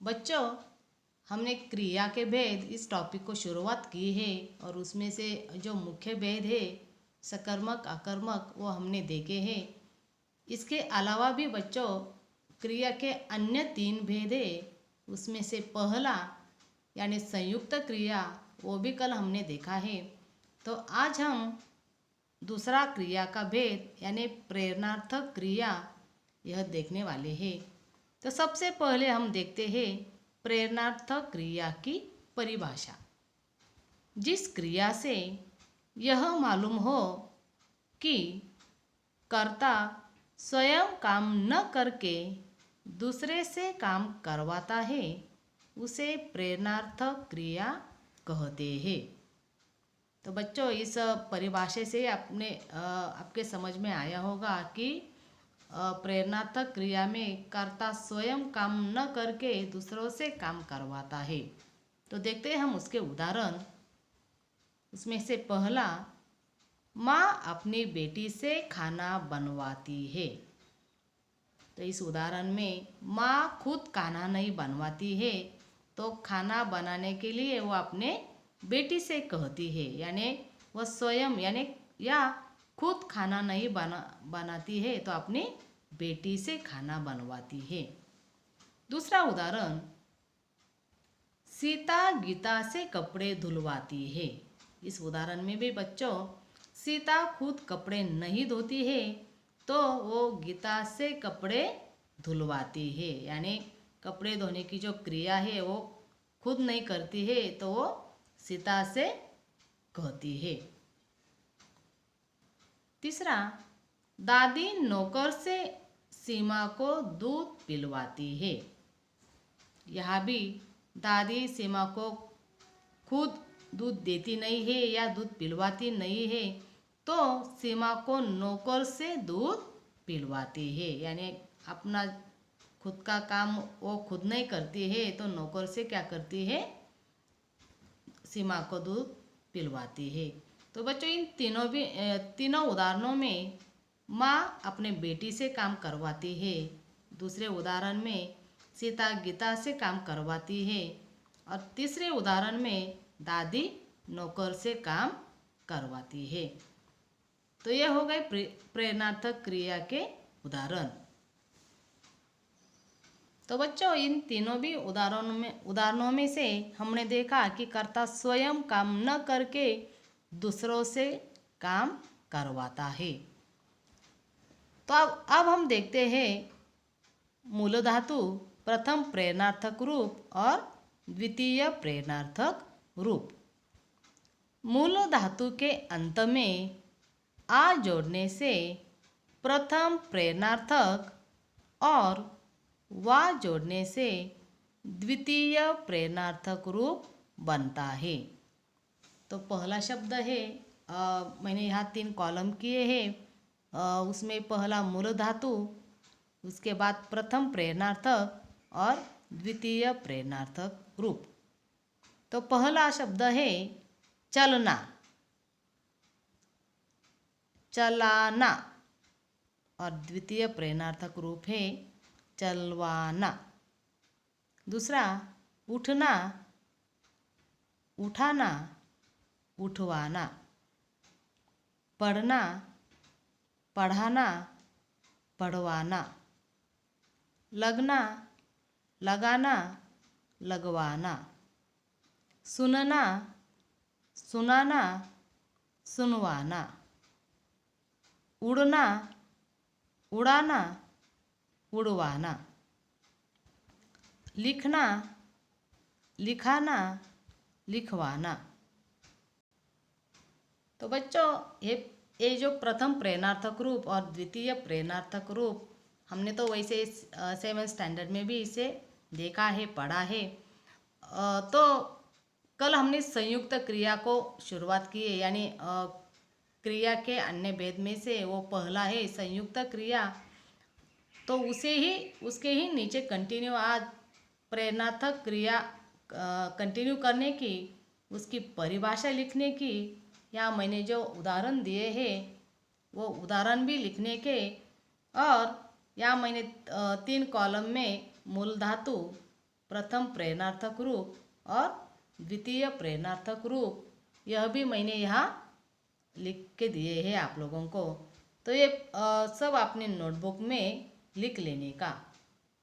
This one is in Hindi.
बच्चों, हमने क्रिया के भेद इस टॉपिक को शुरुआत की है और उसमें से जो मुख्य भेद है सकर्मक आकर्मक वो हमने देखे हैं। इसके अलावा भी बच्चों क्रिया के अन्य 3 भेद है। उसमें से पहला यानी संयुक्त क्रिया वो भी कल हमने देखा है। तो आज हम दूसरा क्रिया का भेद यानी प्रेरणार्थक क्रिया यह देखने वाले हैं। तो सबसे पहले हम देखते हैं प्रेरणार्थक क्रिया की परिभाषा। जिस क्रिया से यह मालूम हो कि कर्ता स्वयं काम न करके दूसरे से काम करवाता है उसे प्रेरणार्थक क्रिया कहते हैं। तो बच्चों, इस परिभाषा से आपके समझ में आया होगा कि प्रेरणार्थक क्रिया में कर्ता स्वयं काम न करके दूसरों से काम करवाता है। तो देखते हैं हम उसके उदाहरण। उसमें से पहला, माँ अपनी बेटी से खाना बनवाती है। तो इस उदाहरण में माँ खुद खाना नहीं बनवाती है, तो खाना बनाने के लिए वो अपने बेटी से कहती है, यानी वह स्वयं यानी या खुद खाना नहीं बनाती है तो अपनी बेटी से खाना बनवाती है। दूसरा उदाहरण, सीता गीता से कपड़े धुलवाती है। इस उदाहरण में भी बच्चों सीता खुद कपड़े नहीं धोती है तो वो गीता से कपड़े धुलवाती है, यानी कपड़े धोने की जो क्रिया है वो खुद नहीं करती है तो वो सीता से कहती है। तीसरा, दादी नौकर से सीमा को दूध पिलवाती है। यहाँ भी दादी सीमा को खुद दूध देती नहीं है या दूध पिलवाती नहीं है तो सीमा को नौकर से दूध पिलवाती है, यानी अपना खुद का काम वो खुद नहीं करती है तो नौकर से क्या करती है, सीमा को दूध पिलवाती है। तो बच्चों इन तीनों उदाहरणों में माँ अपने बेटी से काम करवाती है। दूसरे उदाहरण में सीता गीता से काम करवाती है और तीसरे उदाहरण में दादी नौकर से काम करवाती है। तो यह हो गए प्रेरणार्थक क्रिया के उदाहरण। तो बच्चों इन तीनों भी उदाहरणों में से हमने देखा कि कर्ता स्वयं काम न करके दूसरों से काम करवाता है। तो अब हम देखते हैं मूल धातु, प्रथम प्रेरणार्थक रूप और द्वितीय प्रेरणार्थक रूप। मूल धातु के अंत में आ जोड़ने से प्रथम प्रेरणार्थक और वा जोड़ने से द्वितीय प्रेरणार्थक रूप बनता है। तो पहला शब्द है, मैंने यहाँ 3 कॉलम किए हैं। उसमें पहला मूल धातु, उसके बाद प्रथम प्रेरणार्थक और द्वितीय प्रेरणार्थक रूप। तो पहला शब्द है चलना, चलाना और द्वितीय प्रेरणार्थक रूप है चलवाना। दूसरा उठना, उठाना, उठवाना। पढ़ना, पढ़ाना, पढ़वाना। लगना, लगाना, लगवाना। सुनना, सुनाना, सुनवाना। उड़ना, उड़ाना, उड़वाना। लिखना, लिखाना, लिखवाना। तो बच्चों ये जो प्रथम प्रेरणार्थक रूप और द्वितीय प्रेरणार्थक रूप हमने तो वैसे 7th स्टैंडर्ड में भी इसे देखा है, पढ़ा है। तो कल हमने संयुक्त क्रिया को शुरुआत की है, यानी क्रिया के अन्य भेद में से वो पहला है संयुक्त क्रिया। तो उसके ही नीचे कंटिन्यू आज प्रेरणार्थक क्रिया कंटिन्यू करने की, उसकी परिभाषा लिखने की, या मैंने जो उदाहरण दिए हैं वो उदाहरण भी लिखने के, और या मैंने 3 कॉलम में मूल धातु, प्रथम प्रेरणार्थक रूप और द्वितीय प्रेरणार्थक रूप, यह भी मैंने यहाँ लिख के दिए हैं आप लोगों को। तो ये सब आपने नोटबुक में लिख लेने का।